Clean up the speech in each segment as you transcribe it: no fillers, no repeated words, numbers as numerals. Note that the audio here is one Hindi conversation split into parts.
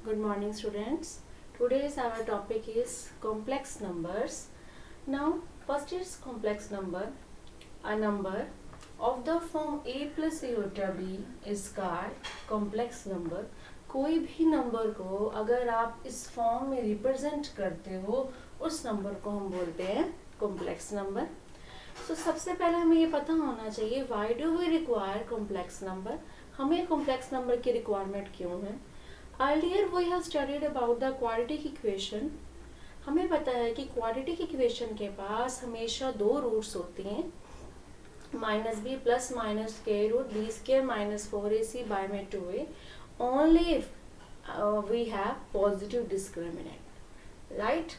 Good morning, students. Today's our topic is complex numbers. Now, first is complex number. A number of the form a plus iota b is called complex number. कोई भी नंबर को अगर आप इस फॉर्म में रिप्रेजेंट करते हो उस नंबर को हम बोलते हैं कॉम्प्लेक्स नंबर. सो सबसे पहले हमें ये पता होना चाहिए why do we require complex number. हमें कॉम्प्लेक्स नंबर की रिक्वायरमेंट क्यों है. Earlier we have studied about the quadratic equation. हमें पता है कि क्वाड्रेटिक इक्वेशन के पास हमेशा दो रूट्स होती हैं, minus B plus minus square root B square minus 4ac by में 2a only if we have positive discriminant. Right,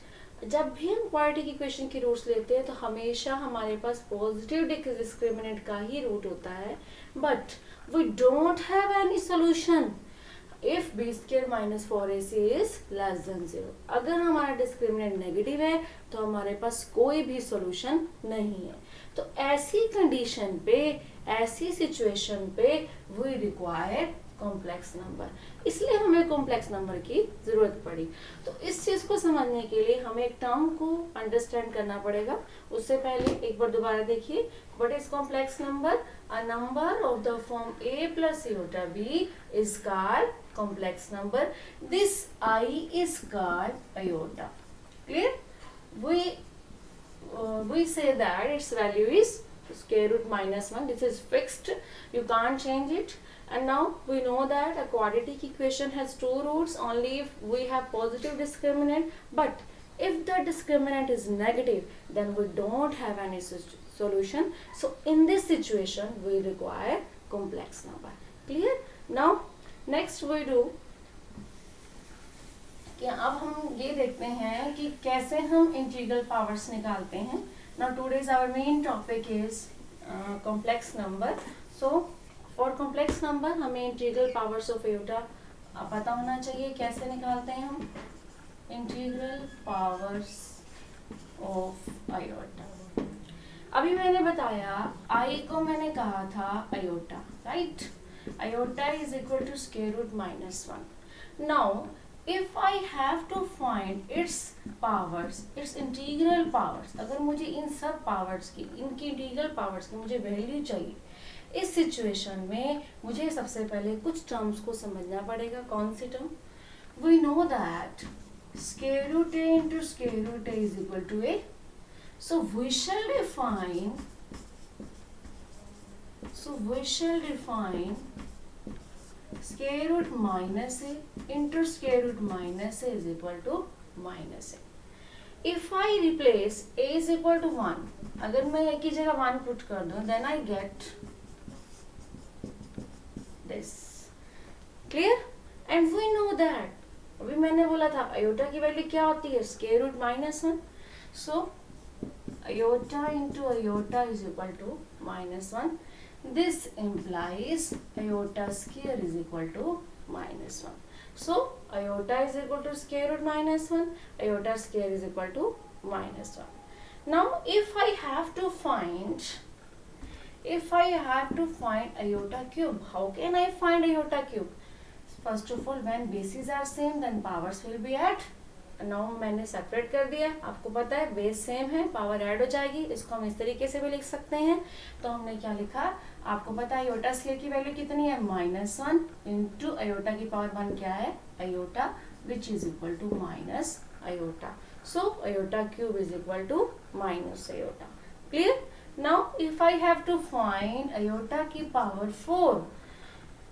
जब भी हम क्वाड्रेटिक इक्वेशन की रूट्स लेते हैं तो हमेशा हमारे पास पॉजिटिव डिस्क्रिमिनेंट का ही रूट होता है, but we don't have any solution if B square minus 4ac is less than 0. अगर हमारा डिस्क्रिमिनेंट नेगेटिव है तो हमारे पास कोई भी सॉल्यूशन नहीं है. तो ऐसी कंडीशन पे, ऐसी सिचुएशन पे वी रिक्वायर कॉम्प्लेक्स नंबर. इसलिए हमें कॉम्प्लेक्स नंबर की जरूरत पड़ी. तो इस चीज को समझने के लिए हमें एक टर्म को अंडरस्टैंड करना पड़ेगा. उससे पहले एक बार दोबारा देखिए, what is complex number. A number of the form a plus iota b is called complex number. This I is called iota. Clear? We say that its value is square root minus 1. This is fixed, you can't change it. And now we know that a quadratic equation has two roots only if we have positive discriminant, but if the discriminant is negative then we don't have any solution. So in this situation we require complex number. Clear? Now next we do कि अब हम ये देखते हैं कि कैसे हम इंटीग्रल पावर्स निकालते हैं. Now today's our main topic is complex number. So for complex number हमें इंटीग्रल पावर्स ऑफ आयोटा पता होना चाहिए. कैसे निकालते हैं हम इंटीग्रल पावर्स ऑफ आयोटा. अभी मैंने बताया आई को मैंने कहा था iota. Right, iota is equal to square root minus 1. Now if I have to find its powers, its integral powers, अगर मुझे इन सब पावर्स की, इनकी इंटीग्रल पावर्स की मुझे वैल्यू चाहिए, इस सिचुएशन में मुझे सबसे पहले कुछ टर्म्स को समझना पड़ेगा. कौन सी term. We know that square root a into square root a is equal to a. So we shall define square root minus a into square root minus a is equal to minus a. If I replace a is equal to 1, अगर मैं a की जगह 1 पुट कर दूं, then I get this. Clear? And we know that, अभी मैंने बोला था आयोटा की वैल्यू क्या होती है, square root minus 1. So iota into iota is equal to minus 1. This implies iota square is equal to minus 1. So iota is equal to square root minus 1. Iota square is equal to minus 1. Now if I have to find iota cube, how can I find iota cube? First of all, when bases are same then powers will be at. Now मैंने सेपरेट कर दिया. आपको पता है बेस सेम है, पावर ऐड हो जाएगी. इसको हम इस तरीके से भी लिख सकते हैं. तो हमने क्या लिखा, आपको पता है आयोटा स्क्वायर की वैल्यू कितनी है, माइनस 1 इंटू आयोटा की पावर 1 क्या है, iota, which is equal to minus iota. So iota cube is equal to minus iota. Clear. Now if I have to find iota की पावर 4,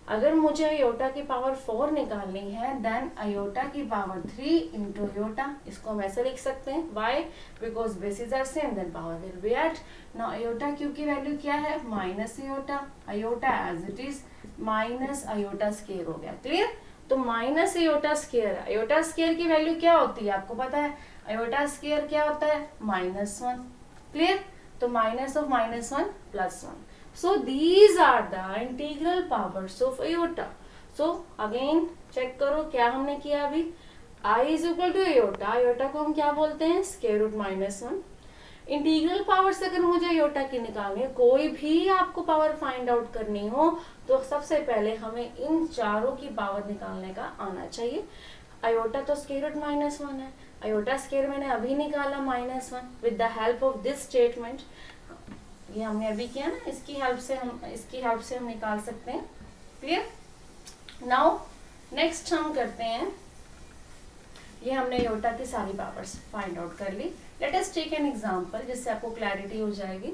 अगर मुझे आयोटा की पावर 4 निकालनी है देन आयोटा की पावर 3 इंटू आयोटा. इसको हम ऐसे लिख सकते हैं. Why? Because basis are same then power will be eight. Now iota cube की वैल्यू क्या है, minus iota. Iota as it is minus iota square हो गया. क्लियर. तो minus iota square, iota square की वैल्यू क्या होती है आपको पता है, आयोटा स्क्वायर क्या होता है, माइनस 1. क्लियर. तो minus of minus 1 plus 1. So these are the integral powers of iota. So again check करो क्या हमने किया अभी. I is equal to iota. iota को हम क्या बोलते हैं, square root minus 1. Integral powers अगर मुझे आयोटा की निकालनी है, कोई भी आपको पावर फाइंड आउट करनी हो तो सबसे पहले हमें इन चारों की पावर निकालने का आना चाहिए. आयोटा तो स्क्वायर रूट -1 है, आयोटा स्क्वायर मैंने अभी निकाला -1 with the help of this statement. ये हमने अभी किया ना, इसकी हेल्प से हम निकाल सकते हैं। क्लियर? नाउ नेक्स्ट हम करते हैं, ये हमने आयोटा की सारी पावर्स फाइंड आउट कर ली। Let us take an example जिससे आपको क्लैरिटी हो जाएगी।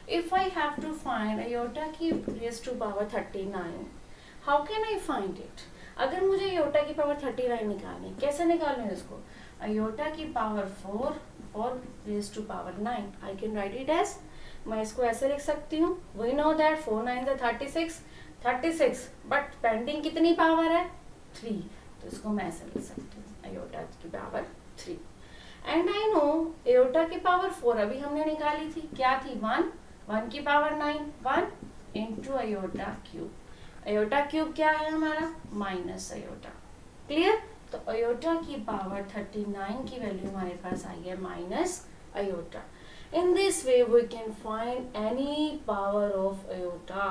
If I have to find iota की raise to power 39, how can I find it? अगर मुझे आयोटा की पावर 39 निकालनी, कैसे निकालूं इसको? आयोटा की पावर 4 और raise to power 9, I can write it as, मैं इसको ऐसे लिख सकती हूँ, we know that 4 9 36, but pending कितनी पावर है? 3, तो इसको मैं ऐसे लिख सकती हूँ, आयोटा की power 3। And I know iota की पावर 4 अभी हमने निकाली थी, क्या थी? 1 की power 9, 1 into iota cube. Iota cube क्या है हमारा? Minus iota. क्लियर? तो आयोटा की पावर 39 की वैल्यू हमारे पास आई है minus iota. In this way we can find any power of iota.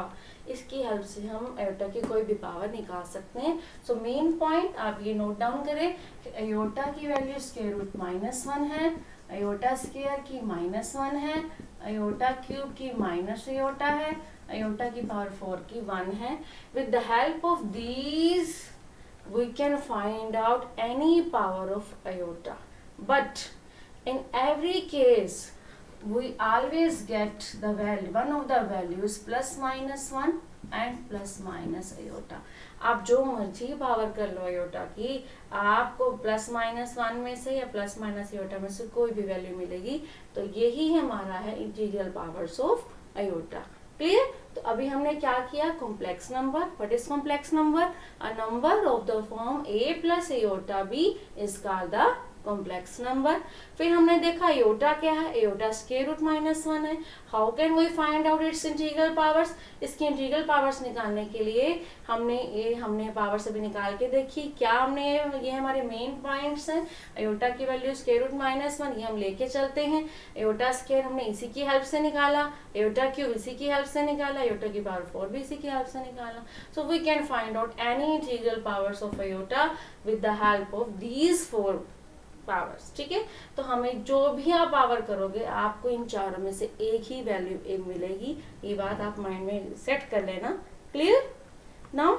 इसकी हेल्प से हम आयोटा की कोई भी पावर निकाल सकते हैं। सो मेन पॉइंट आप ये नोट डाउन करें कि आयोटा की वैल्यू स्क्वायर रूट -1 है, आयोटा स्क्वायर की -1 है, आयोटा क्यूब की माइनस आयोटा है, आयोटा की पावर 4 की 1 है। With the help of these we can find out any power of iota, but in every case we always get the value, one of the values ±1 and ± iota। आप जो मर्जी पावर कर लो आयोटा की, आपको ±1 में से या ± आयोटा में से कोई भी वैल्यू मिलेगी, तो यही हमारा है integral powers of iota. Clear? तो अभी हमने क्या किया? Complex number. What is complex number? A number of the form a plus iota b is called the complex number. फिर हमने देखा आयोटा क्या है? आयोटा स्क्वायर रूट -1 है। How can we find out its integral powers? इसकी इंटीग्रल पावर्स निकालने के लिए हमने पावर्स अभी निकाल के देखी। क्या हमने, ये हमारे मेन पॉइंट्स हैं। आयोटा की वैल्यू स्क्वायर रूट -1 ये हम लेके चलते हैं। आयोटा स्क्वायर हमने इसी की हेल्प से निकाला, आयोटा क्यूब इसी की हेल्प से निकाला, आयोटा की पावर 4 भी इसी की हेल्प से निकाला। So we can find out any integral powers of iota with the help of these 4 powers. ठीक है? तो हमें जो भी आप पावर करोगे, आपको इन चारों में से एक ही वैल्यू मिलेगी। ये बात आप माइंड में सेट कर लेना। Clear? Now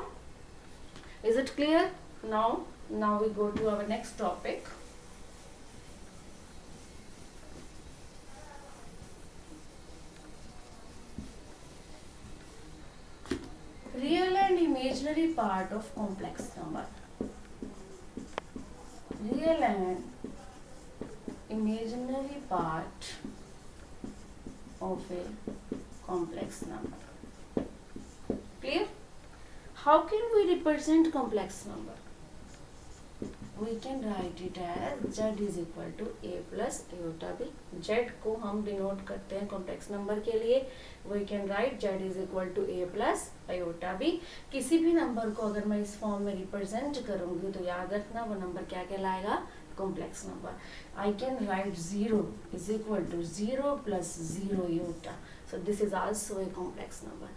is it clear? Now we go to our next topic. Real and imaginary part of complex number. Real and imaginary part of a complex number. Clear? How can we represent complex number? We can write it as z is equal to a plus iota b. z को हम डिनोट करते हैं कॉम्प्लेक्स नंबर के लिए। We can write z is equal to a plus iota b। किसी भी नंबर को अगर मैं इस फॉर्म में रिप्रेजेंट करूंगी तो याद रखना वो नंबर क्या कहलाएगा? Complex number. I can write 0 is equal to 0 plus 0 iota. So this is also a complex number.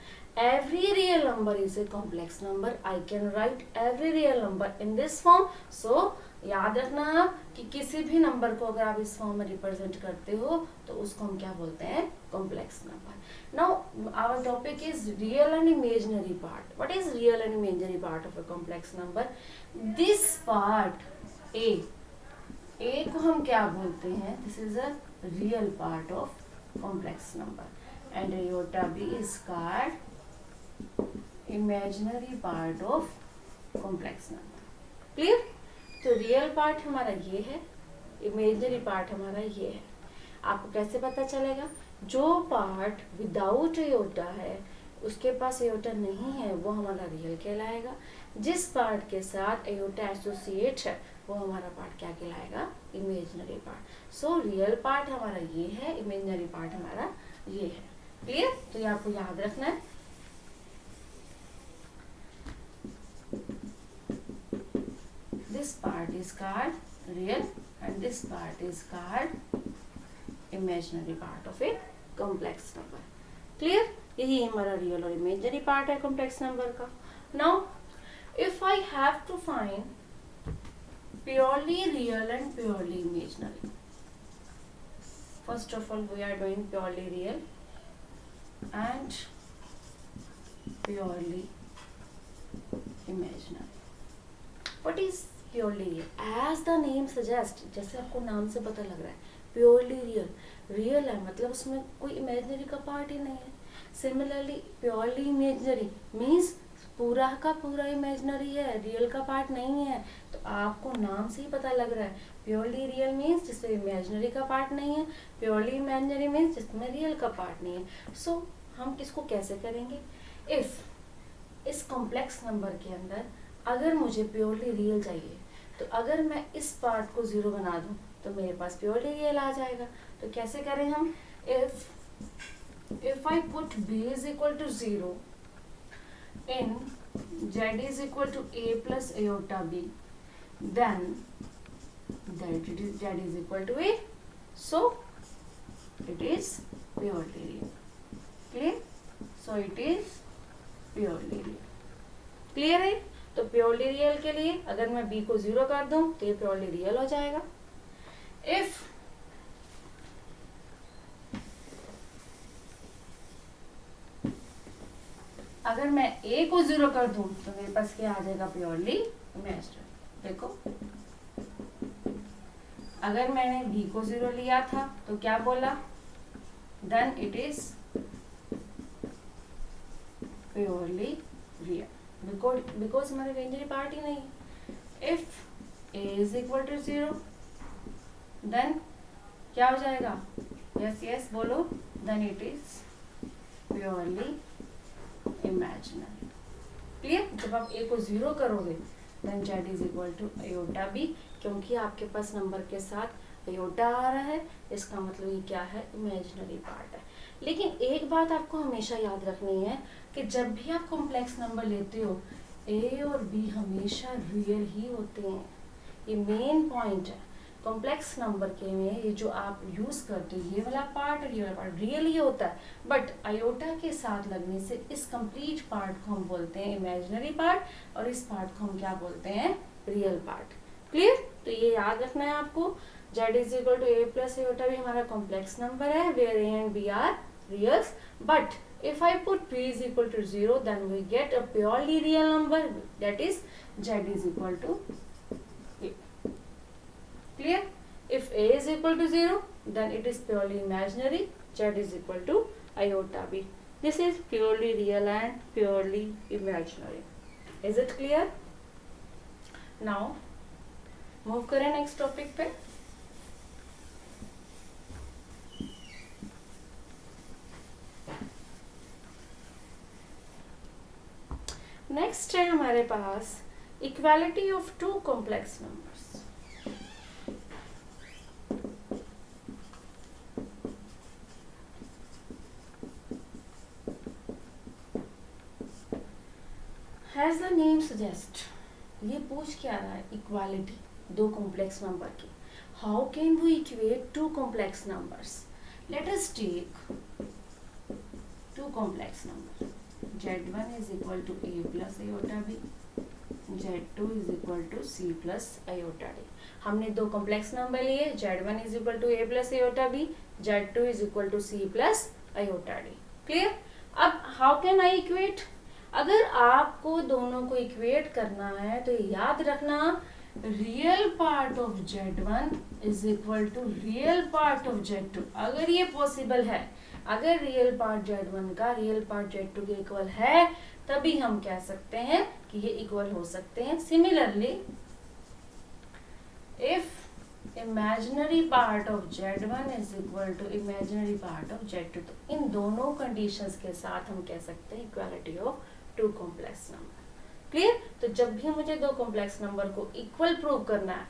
Every real number is a complex number. I can write every real number in this form. So याद रखना आप कि किसी भी नंबर को अगर आप इस फॉर्म में रिप्रेजेंट करते हो तो उसको हम क्या बोलते हैं? Complex number. Now our topic is real and imaginary part. What is real and imaginary part of a complex number? This part a को हम क्या बोलते हैं? This is a real part of complex number and iota b is called imaginary part of complex number. Clear? तो रियल पार्ट हमारा ये है, इमेजिनरी पार्ट हमारा ये है। आपको कैसे पता चलेगा? जो पार्ट विदाउट आयोटा है, उसके पास आयोटा नहीं है, वो हमारा रियल कहलाएगा। जिस पार्ट के साथ आयोटा एसोसिएट है वो हमारा पार्ट क्या कहलाएगा? Imaginary part. So real part हमारा ये है, इमेजिनरी पार्ट हमारा ये है। क्लियर? तो ये आपको याद रखना है। This part is called real and this part is called imaginary part of a complex number. Clear? यही हमारा रियल और इमेजिनरी पार्ट है कॉम्प्लेक्स नंबर का। Now, if I have to find purely real and purely imaginary. First of all, we are doing purely real and purely imaginary. What is purely real? As the name suggests, जैसे आपको नाम से पता लग रहा है, purely real, real है मतलब उसमें कोई imaginary का पार्ट ही नहीं है. Similarly, purely imaginary means पूरा का पूरा इमेजिनरी है, रियल का पार्ट नहीं है. तो आपको नाम से ही पता लग रहा है, प्योरली रियल मीन्स जिसमें इमेजिनरी का पार्ट नहीं है, प्योरली इमेजिनरी मीन्स जिसमें रियल का पार्ट नहीं है. सो हम किसको कैसे करेंगे? इफ इस कॉम्प्लेक्स नंबर के अंदर अगर मुझे प्योरली रियल चाहिए, तो अगर मैं इस पार्ट को 0 बना दूं तो मेरे पास प्योरली रियल आ जाएगा. तो कैसे करें हम? if I put b is equal to 0 in z is equal to a plus iota b, then z is equal to a, so it is purely real. Clear? So it is purely real. Clear है? तो प्योरली रियल के लिए अगर मैं b को 0 कर दूं तो ये प्योरली रियल हो जाएगा. If अगर मैं a को 0 कर दूं तो मेरे पास क्या आ जाएगा? Purely imaginary. देखो, अगर मैंने b को 0 लिया था तो क्या बोला? Then it is purely real because हमारे इमेजिनरी पार्ट ही नहीं है. If a is equal to 0 then क्या हो जाएगा? यस बोलो. Then it is purely imaginary. Clear? जब आप a को 0 करोगे then z is equal to iota b, क्योंकि आपके पास नंबर के साथ आयोटा आ रहा है, इसका मतलब ये क्या है? इमेजिनरी पार्ट है. लेकिन एक बात आपको हमेशा याद रखनी है कि जब भी आप कॉम्प्लेक्स नंबर लेते हो, a और b हमेशा रियल ही होते हैं. ये मेन पॉइंट है. कॉम्प्लेक्स नंबर के में ये जो आप यूज करते हो, ये वाला पार्ट और ये वाला पार्ट रियल ही होता है, बट आयोटा के साथ लगने से इस कंप्लीट पार्ट को हम बोलते हैं इमेजिनरी पार्ट और इस पार्ट को हम क्या बोलते हैं? Real part. क्लियर? तो ये याद रखना है आपको. z is equal to a plus iota भी हमारा कॉम्प्लेक्स नंबर है, where a and b are reals. But if I put p is equal to 0, then we get a purely real number, that is z is equal to a. Clear? If a is equal to 0, then it is purely imaginary, z is equal to iota b. This is purely real and purely imaginary. Is it clear? Now move करें next topic पे. नेक्स्ट है हमारे पास equality of two complex numbers. As the name suggest, ये पूछ क्या रहा है? इक्वालिटी दो कॉम्प्लेक्स नंबर की. How can we equate two complex numbers? Let us take two complex number. z1 is equal to a plus iota b, z2 is equal to c plus iota d. हमने दो कॉम्प्लेक्स नंबर लिए. z1 is equal to a plus iota b, z2 is equal to c plus iota d. Clear? अब हाउ कैन आई इक्वेट? अगर आपको दोनों को इक्वेट करना है तो याद रखना, real part of z1 is equal to real part of z2. अगर ये पॉसिबल है, अगर रियल पार्ट z1 का रियल पार्ट z2 के इक्वल है, तभी हम कह सकते हैं कि ये इक्वल हो सकते हैं. Similarly if imaginary part of z1 is equal to imaginary part of z2, तो इन दोनों कंडीशंस के साथ हम कह सकते हैं equality of two complex number. Clear? तो जब भी मुझे दो कॉम्प्लेक्स नंबर को इक्वल प्रूव करना है,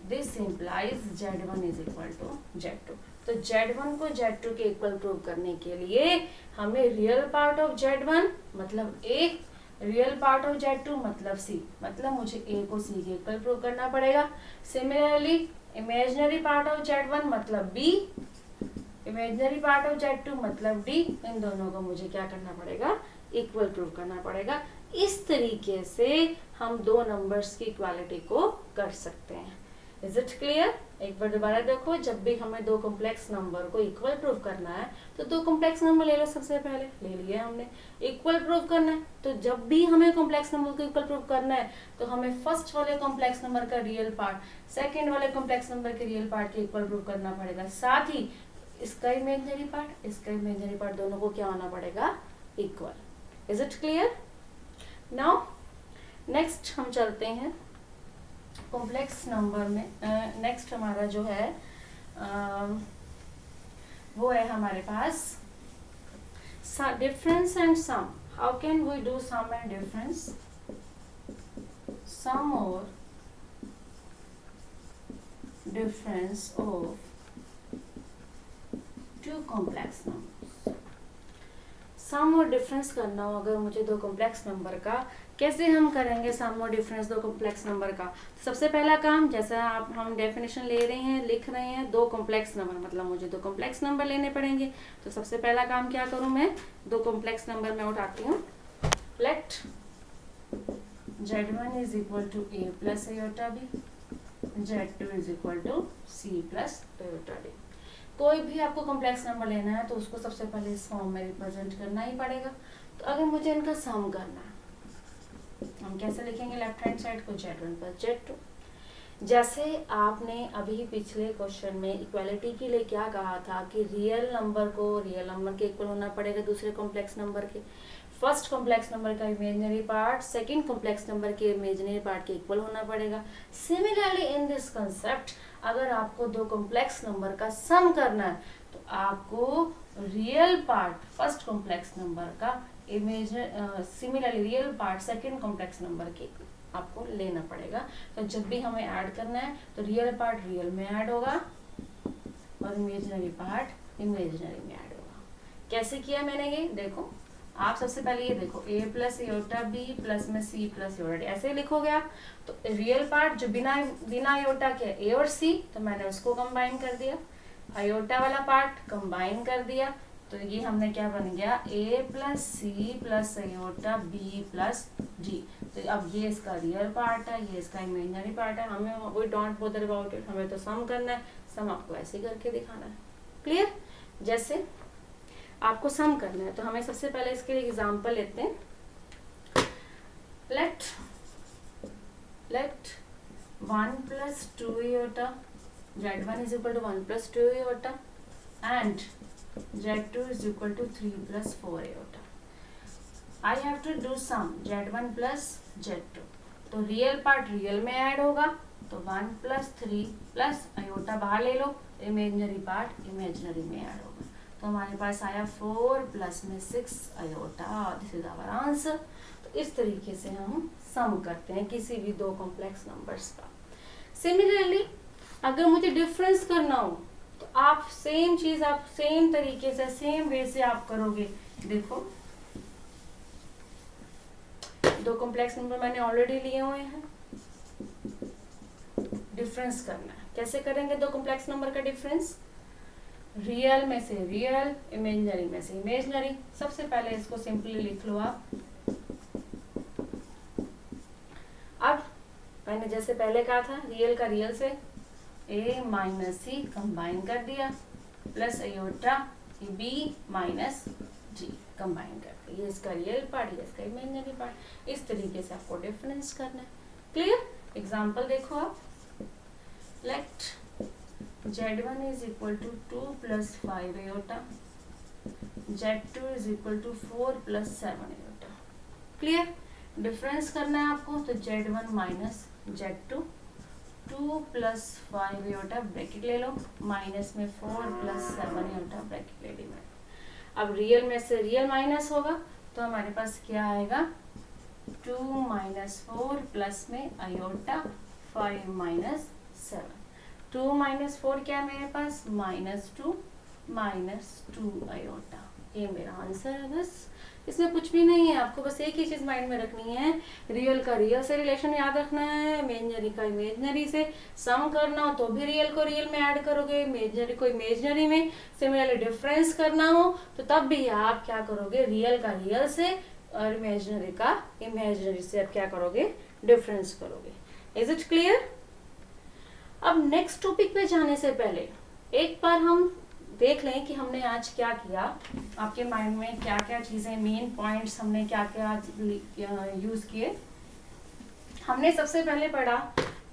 this implies z1 is equal to z2. तो z1 को z2 के इक्वल प्रूव करने के लिए हमें रियल पार्ट ऑफ z1 मतलब a, real part of z2 मतलब c, मतलब मुझे a को c के इक्वल प्रूव करना पड़ेगा. Similarly imaginary part of z1 मतलब b, imaginary part of z2 मतलब d, इन दोनों को मुझे क्या करना पड़ेगा? इक्वल प्रूव करना पड़ेगा. इस तरीके से हम दो नंबर्स की इक्वालिटी को कर सकते हैं। Is it clear? एक बार दोबारा देखो, जब भी हमें दो कॉम्प्लेक्स नंबर को इक्वल प्रूव करना है तो दो कॉम्प्लेक्स नंबर ले लो, सबसे पहले ले लिए हमने। इक्वल प्रूव करना है तो जब भी हमें कॉम्प्लेक्स नंबर को इक्वल प्रूव करना है तो हमें फर्स्ट वाले कॉम्प्लेक्स नंबर का रियल पार्ट सेकेंड वाले कॉम्प्लेक्स नंबर के रियल पार्ट के इक्वल प्रूव करना पड़ेगा, साथ ही इसका इमेजिनरी पार्ट इसका इमेजिनरी पार्ट दोनों को क्या होना पड़ेगा? Equal. Is it clear? Now next हम चलते हैं कॉम्प्लेक्स नंबर में। नेक्स्ट हमारा जो है वो है हमारे पास difference and sum. How can we do sum and difference? Sum और difference of two complex number. Sum और डिफरेंस करना हो अगर मुझे दो कॉम्प्लेक्स नंबर का, कैसे हम करेंगे सम और डिफरेंस दो कॉम्प्लेक्स नंबर का? सबसे पहला काम, जैसा आप हम डेफिनेशन ले रहे हैं, लिख रहे हैं, दो कॉम्प्लेक्स नंबर मतलब मुझे दो कॉम्प्लेक्स नंबर लेने पड़ेंगे। तो सबसे पहला काम क्या करूं मैं? दो कॉम्प्लेक्स नंबर मैं उठाती हूँ। Let Z1 is equal to a plus iota b, Z2 is equal to c plus iota d। कोई भी आपको कॉम्प्लेक्स नंबर लेना है तो उसको सबसे पहले इस फॉर्म में रिप्रेजेंट करना ही पड़ेगा। तो अगर मुझे इनका सम करना है, हम कैसे लिखेंगे? लेफ्ट हैंड साइड को Z1 प्लस Z2। जैसे आपने अभी पिछले क्वेश्चन में इक्वालिटी के लिए क्या कहा था कि रियल नंबर को रियल नंबर के इक्वल होना पड़ेगा दूसरे कॉम्प्लेक्स नंबर के। फर्स्ट कॉम्प्लेक्स नंबर का imaginary part second complex number के इमेजिनरी पार्ट के इक्वल होना पड़ेगा। सिमिलरली इन दिस कंसेप्ट, अगर आपको दो कॉम्प्लेक्स नंबर का सम करना है तो आपको real part first complex number का similarly real part second complex number के आपको लेना पड़ेगा। तो जब भी हमें ऐड करना है तो रियल पार्ट रियल में ऐड होगा और इमेजिनरी पार्ट इमेजिनरी में ऐड होगा। कैसे किया मैंने ये देखो, आप सबसे पहले ये देखो a plus iota b plus में c प्लस आयोटा d, ऐसे लिखोगे आप। तो रियल पार्ट जो बिना आयोटा के a और c, तो मैंने उसको कंबाइन कर दिया। आयोटा वाला पार्ट कंबाइन कर दिया तो ये हमने क्या बन गया? a plus c plus iota b plus d। तो अब ये इसका रियल पार्ट है, ये इसका इमेजिनरी पार्ट है। हमें we don't bother about it, हमें तो सम करना है। सम आपको ऐसे करके दिखाना है। क्लियर? जैसे आपको सम करना है तो हमें सबसे पहले इसके लिए एग्जांपल लेते हैं। Let 1 plus 2 iota Z1 is equal to 1 plus 2 iota and Z2 is equal to 3 plus 4 iota. I have to do sum Z1 plus Z2. तो रियल पार्ट रियल में ऐड होगा तो 1 प्लस 3 प्लस आयोटा बाहर ले लो, इमेजिनरी पार्ट इमेजिनरी में ऐड होगा। तो हमारे पास आया 4 प्लस में 6 आयोटा। This is our answer. तो इस तरीके से हम सम करते हैं किसी भी दो कॉम्प्लेक्स नंबर्स का। सिमिलरली अगर मुझे डिफरेंस करना हो तो आप सेम चीज आप सेम तरीके से सेम वे से आप करोगे। देखो दो कॉम्प्लेक्स नंबर मैंने ऑलरेडी लिए हुए हैं, डिफरेंस करना है। कैसे करेंगे दो कॉम्प्लेक्स नंबर का डिफरेंस? रियल में से रियल, इमेजिनरी में से इमेजिनरी। सबसे पहले इसको सिंपली लिख लो आप। अब मैंने जैसे पहले कहा था रियल का रियल से a माइनस सी कंबाइन कर दिया plus iota b minus g combine कर दिया। ये इसका रियल पार्ट, ये इसका इमेजिनरी पार्ट। इस तरीके से आपको डिफरेंस करना है। क्लियर? एग्जांपल देखो आप। Let Z1 is equal to 2 plus 5 iota, Z2 is equal to 4 plus 7 iota. Clear? Difference करना है आपको तो Z1 minus Z2, 2 plus 5 iota bracket ले लो, माइनस में 4 प्लस 7 आयोटा ब्रैकेट ले ली मैंने। अब रियल में से रियल माइनस होगा तो हमारे पास क्या आएगा? 2 माइनस 4 प्लस में आयोटा 5 माइनस 7। 2 माइनस 4 क्या है मेरे पास? -2 -2 आयोटा। ये मेरा आंसर है। बस इसमें कुछ भी नहीं है, आपको बस एक ही चीज माइंड में रखनी है, रियल का रियल से रिलेशन याद रखना है, इमेजिनरी का इमेजिनरी से। सम करना हो तो भी रियल को रियल में ऐड करोगे, इमेजिनरी को इमेजिनरी में। सिमिलरली डिफरेंस करना हो तो तब भी आप क्या करोगे? रियल का रियल से और इमेजिनरी का इमेजिनरी से आप क्या करोगे, डिफरेंस करोगे। Is it clear? अब नेक्स्ट टॉपिक पे जाने से पहले एक बार हम देख लें कि हमने आज क्या किया, आपके माइंड में क्या क्या चीजें, मेन पॉइंट्स हमने क्या क्या यूज किए। हमने सबसे पहले पढ़ा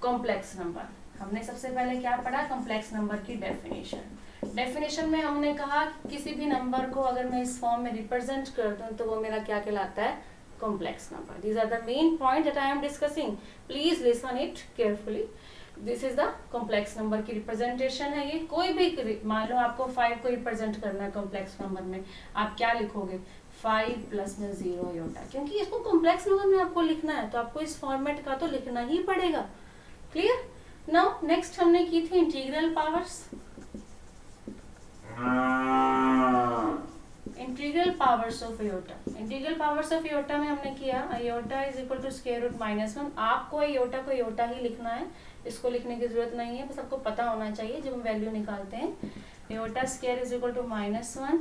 कॉम्प्लेक्स नंबर। हमने सबसे पहले क्या पढ़ा, कॉम्प्लेक्स नंबर की डेफिनेशन। डेफिनेशन में हमने कहा कि किसी भी नंबर को अगर मैं इस फॉर्म में रिप्रेजेंट कर दूं तो वो मेरा क्या कहलाता है, complex number. These are the main point that I am discussing, please listen it carefully. This is the complex number की रिप्रेजेंटेशन है ये। कोई भी, मान लो आपको 5 को रिप्रेजेंट करना है कॉम्प्लेक्स नंबर में, आप क्या लिखोगे, 5 प्लस में 0 आयोटा, क्योंकि इसको कॉम्प्लेक्स नंबर में आपको लिखना है तो आपको इस फॉर्मेट का तो लिखना ही पड़ेगा। क्लियर? नाउ नेक्स्ट हमने की थी integral powers. Integral powers of iota. Integral powers of iota में हमने किया iota is equal to square root -1। आपको आयोटा को आयोटा ही लिखना है, इसको लिखने की जरूरत नहीं है, बस आपको पता होना चाहिए जब हम वैल्यू निकालते हैं। Iota square is equal to -1,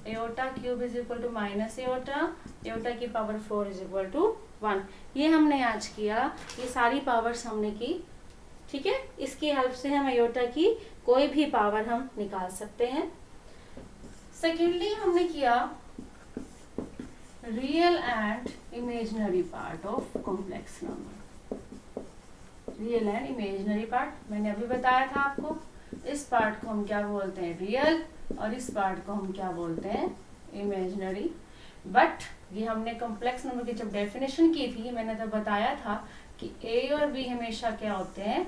iota cube is equal to minus iota, iota की पावर 4 इज इक्वल टू 1। ये हमने आज किया, ये सारी पावर्स हमने की। ठीक है, इसकी हेल्प से हम आयोटा की कोई भी पावर हम निकाल सकते हैं। सेकेंडली हमने किया real and imaginary part of complex number. Real and imaginary part मैंने अभी बताया था आपको। इस पार्ट को हम क्या बोलते हैं, रियल, और इस पार्ट को हम क्या बोलते हैं, इमेजिनरी। बट ये हमने कॉम्प्लेक्स नंबर की जब डेफिनेशन की थी, मैंने तो बताया था कि ए और बी हमेशा क्या होते हैं,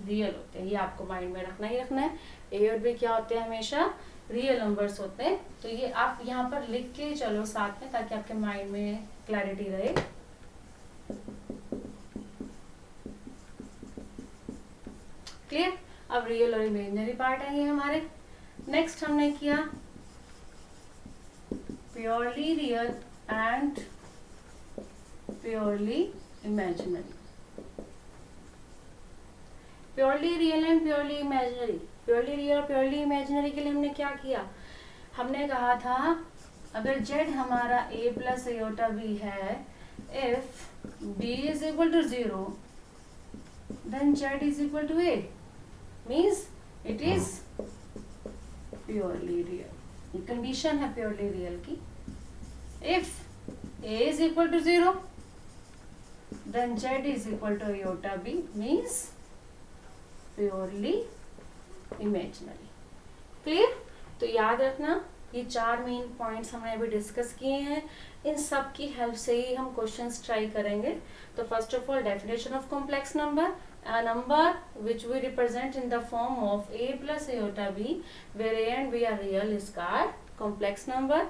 रियल होते हैं। ये आपको माइंड में रखना ही रखना है, ए और बी क्या होते हैं, हमेशा रियल नंबर्स होते हैं। तो ये आप यहाँ पर लिख के चलो साथ में, ताकि आपके माइंड में क्लैरिटी रहे। क्लियर? अब रियल और इमेजिनरी पार्ट है ये हमारे। नेक्स्ट हमने किया purely real and purely imaginary. Purely real and purely imaginary. Purely real और प्योरली इमेजिनरी के लिए हमने क्या किया, हमने कहा था अगर z हमारा a प्लस आयोटा b है, if b is equal to 0 then z is equal to a, means it is purely real। ये कंडीशन है प्योरली रियल की। if a is equal to 0 then z is equal to iota b, means purely imaginary। Clear? तो याद रखना ये 4 मेन पॉइंट्स हमने अभी डिस्कस किए हैं, इन सब की हेल्प से ही हम क्वेश्चंस ट्राई करेंगे। तो first of all definition of complex number, a number which we represent in the form of a plus iota b where a and b are real is called complex number।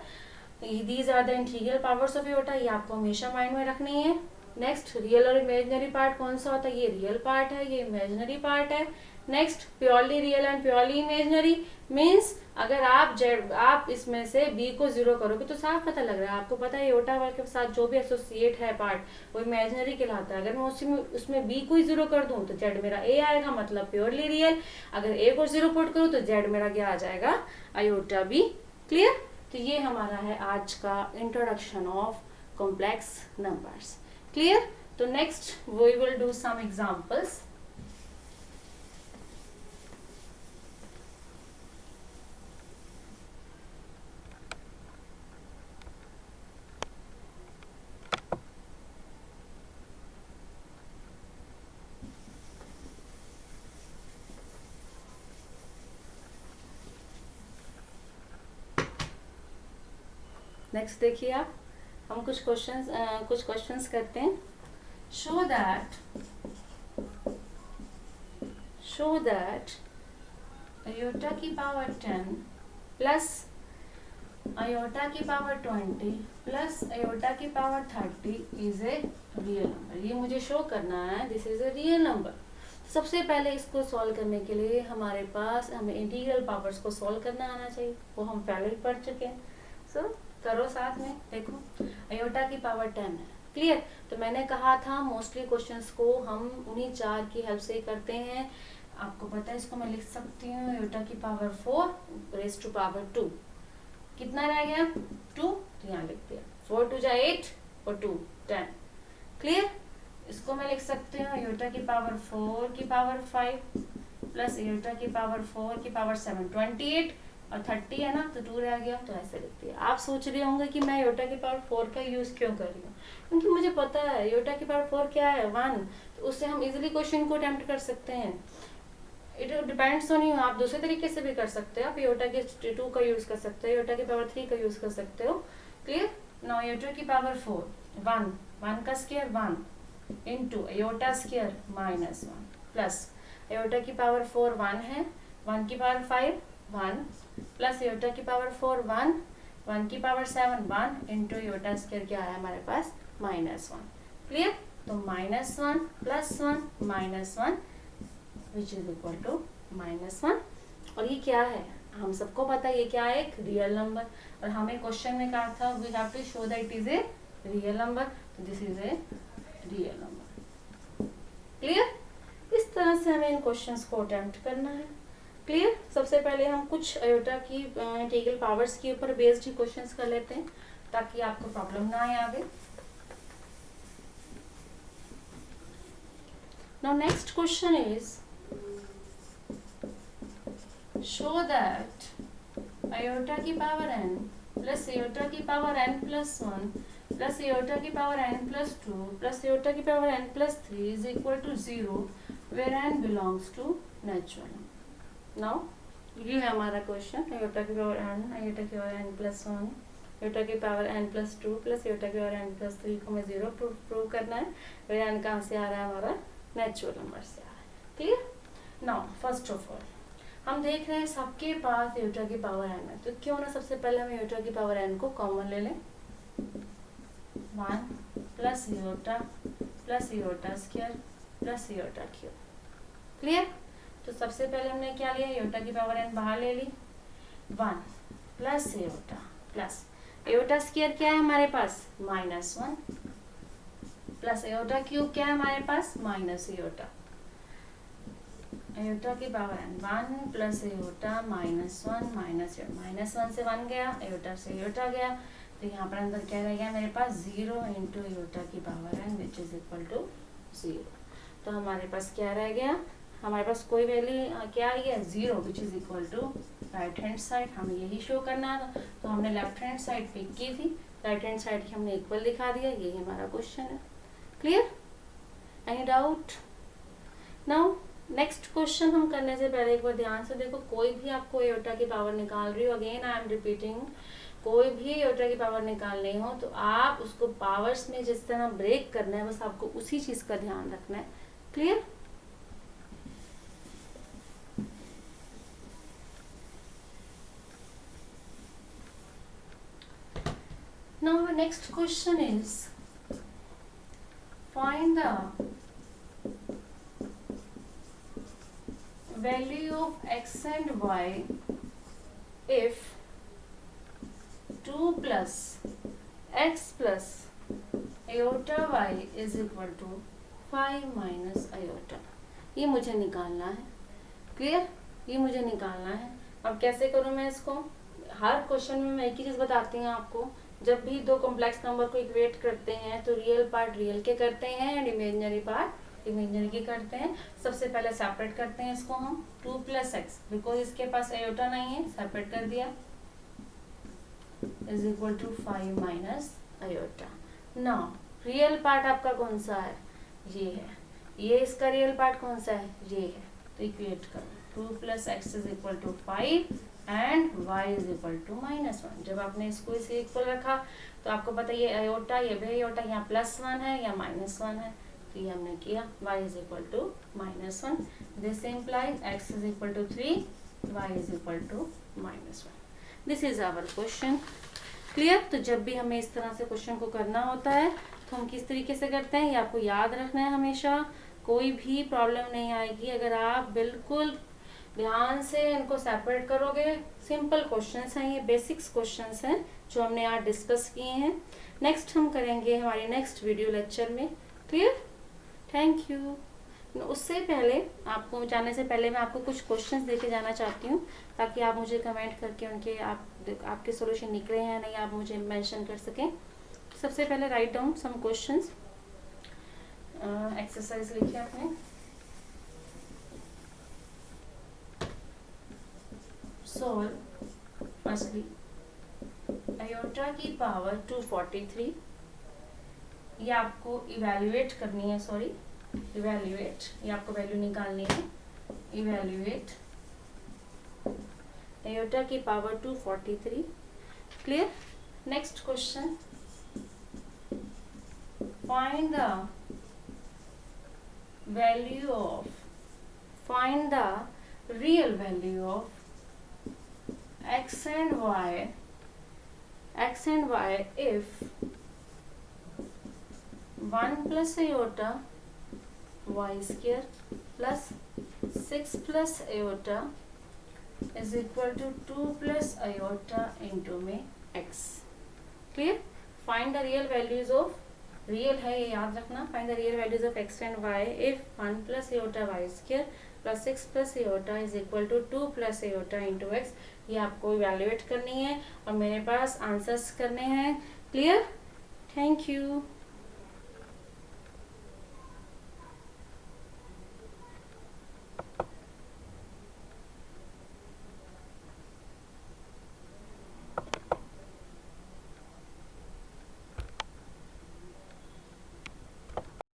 These are the integral powers of iota, ये आपको हमेशा माइंड में रखनी है। नेक्स्ट रियल और इमेजिनरी पार्ट कौन सा होता है, ये रियल पार्ट है, ये इमेजिनरी पार्ट है। Next purely real and purely imaginary, means अगर आप इसमें से b को 0 करोगे तो साफ पता लग रहा है, आपको पता है आयोटा के साथ जो भी एसोसिएट है पार्ट वो इमेजिनरी कहलाता है। अगर मैं उसमें b को ही 0 कर दूं तो z मेरा a आएगा, मतलब प्योरली रियल। अगर a को 0 पुट करूं तो z मेरा क्या आ जाएगा, आयोटा b। क्लियर? तो ये हमारा है आज का introduction of complex numbers. Clear? तो next we will do some examples. Next देखिए आप, हम कुछ क्वेश्चंस करते हैं। शो दैट आयोटा की पावर 10 प्लस आयोटा की पावर 20 प्लस आयोटा की power 30 is a real number. ये मुझे शो करना है, this is a real number. सबसे पहले इसको सॉल्व करने के लिए हमें इंटीग्रल पावर्स को सॉल्व करना आना चाहिए, वो हम पहले ही पढ़ चुके हैं। सो करो साथ में, देखो आयोटा की पावर 10 है। क्लियर? तो मैंने कहा था मोस्टली क्वेश्चंस को हम उन्हीं 4 की हेल्प से ही करते हैं। आपको पता है इसको मैं लिख सकती हूँ आयोटा की पावर 4 रेज़ टू पावर 2। कितना रह गया, 2, तो यहाँ लिख दिया। 4 2 जा 8, और 2 10। क्लियर? इसको मैं लिख सकती हूँ आयोटा की पावर 4 की पावर 5 प्लस आयोटा की पावर 4 की पावर 7 28 और 30 है ना, तो 2 रह गया, तो ऐसे लिखती है। आप सोच रहे होंगे कि मैं आयोटा की पावर 4 का यूज क्यों कर रही हूँ, क्योंकि मुझे पता है आयोटा की पावर 4 क्या है 1, तो उससे हम इजीली क्वेश्चन को अटेम्प्ट कर सकते हैं। इट डिपेंड्स ऑन यू, आप दूसरे तरीके से भी कर सकते हो, आप आयोटा के 2 का यूज कर सकते हो, आयोटा की पावर 3 का यूज कर सकते हो। क्लियर? नाउ आयोटा की पावर 4 1 का square 1 into iota square minus 1 plus iota की पावर 4 1 है, 1 की पावर 5 1 प्लस आयोटा की पावर 4 1 1 की पावर 7 1 इंटू आयोटा स्क्वायर क्या आया हमारे पास माइनस 1। क्लियर? तो minus 1 plus 1 minus 1 which is equal to -1। और ये क्या है, हम सबको पता है ये क्या है, एक रियल नंबर, और हमें क्वेश्चन में कहा था we have to show that it is a real number, तो this is a real number. Clear? इस तरह से हमें इन क्वेश्चंस को अटेम्प्ट करना है। क्लियर? सबसे पहले हम कुछ आयोटा की इंटीग्रल पावर्स के ऊपर बेस्ड ही क्वेश्चंस कर लेते हैं ताकि आपको प्रॉब्लम ना आए आगे। Now next question is show that iota की पावर n प्लस iota की power n plus 1 plus iota की power n plus 2 plus iota की power n plus 3 is equal to 0 where n belongs to natural number. Now ये है हमारा क्वेश्चन, iota की पावर n, iota की पावर n प्लस 1, iota की power n plus 2 plus iota की पावर n प्लस 3 को हमें 0 प्रूव करना है, वेयर n कहाँ से आ रहा है, हमारा नेचुरल नंबर से आ रहा है। Clear? Now first of all हम देख रहे हैं सबके पास आयोटा की पावर n है, तो क्यों ना सबसे पहले हम आयोटा की पावर n को कॉमन ले लें, 1 plus iota square plus iota cube. Clear? तो सबसे पहले हमने क्या लिया, आयोटा की पावर n बाहर ले ली, 1 प्लस आयोटा स्क्वायर क्या है हमारे पास -1 प्लस आयोटा क्यूब क्या है हमारे पास माइनस आयोटा, आयोटा की power n 1 plus iota -1 minus 1 से 1 गया, आयोटा से आयोटा गया, तो यहाँ पर अंदर क्या रह गया मेरे पास 0 इंटू आयोटा की power n which is equal to 0। तो हमारे पास क्या रह गया, हमारे पास कोई वैल्यू क्या आई है 0 which is equal to right hand side, हमें यही शो करना था, तो हमने लेफ्ट हैंड साइड पिक की थी, राइट हैंड साइड की हमने इक्वल दिखा दिया, यही हमारा क्वेश्चन है। Clear? Any doubt? Now next question हम करने से पहले एक बार ध्यान से देखो, कोई भी आपको आयोटा की पावर निकाल रही हो, अगेन आई एम रिपीटिंग, कोई भी आयोटा की पावर निकालनी हो तो आप उसको पावर्स में जिस तरह ब्रेक करना है, बस आपको उसी चीज का ध्यान रखना है। Clear? Now next question is find the value of x and y if 2 plus x plus iota y is equal to 5 minus iota। ये मुझे निकालना है। क्लियर? ये मुझे निकालना है। अब कैसे करूँ मैं इसको, हर क्वेश्चन में मैं एक ही चीज बताती हूँ आपको, जब भी दो कॉम्प्लेक्स नंबर को इक्वेट करते हैं तो रियल पार्ट रियल के करते हैं एंड इमेजिनरी पार्ट इमेजिनरी की करते हैं। सबसे पहले सेपरेट करते हैं इसको हम, 2 प्लस एक्स, बिकॉज इसके पास आयोटा नहीं है, सेपरेट कर दिया, is equal to 5 minus iota. Now real part आपका कौन सा है, ये है, ये इसका रियल पार्ट कौन सा है, ये है, तो इक्वेट करो, 2 plus x is equal to 5 and y is equal to -1। जब आपने इसको इसे इक्वल रखा तो आपको पता है ये आयोटा, ये भी आयोटा, यहाँ +1 है या -1 है, तो ये हमने किया, y is equal to -1, this implies x is equal to 3, y is equal to -1। This is our question. Clear? तो जब भी हमें इस तरह से क्वेश्चन को करना होता है तो हम किस तरीके से करते हैं, ये आपको याद रखना है हमेशा, कोई भी प्रॉब्लम नहीं आएगी अगर आप बिल्कुल ध्यान से इनको सेपरेट करोगे। सिंपल क्वेश्चंस हैं ये, बेसिक्स क्वेश्चंस हैं जो हमने आज डिस्कस किए हैं। नेक्स्ट हम करेंगे हमारे नेक्स्ट वीडियो लेक्चर में। क्लियर? Thank you. उससे पहले, आपको जाने से पहले मैं आपको कुछ क्वेश्चंस देके जाना चाहती हूँ ताकि आप मुझे कमेंट करके उनके आपके सॉल्यूशन निकले हैं नहीं आप मुझे मेंशन कर सकें। सबसे पहले write down some questions, exercise लिखिए आपने। सॉल्व फर्स्टली आयोटा की पावर 243, ये आपको इवेल्युएट करनी है, सॉरी इवेल्युएट, ये आपको वैल्यू निकालनी है। इवेल्युएट आयोटा की power 243, clear. Next question, find the value of, find the real value of x and y if 1 plus iota y square plus 6 plus iota is equal to 2 plus iota into में x, clear। find the real values of, real है ये याद रखना, find the real values of x and y if 1 plus iota y square plus 6 plus iota is equal to 2 plus iota into x. ये आपको इवैल्यूएट करनी है और मेरे पास आंसर्स करने हैं, क्लियर। Thank you.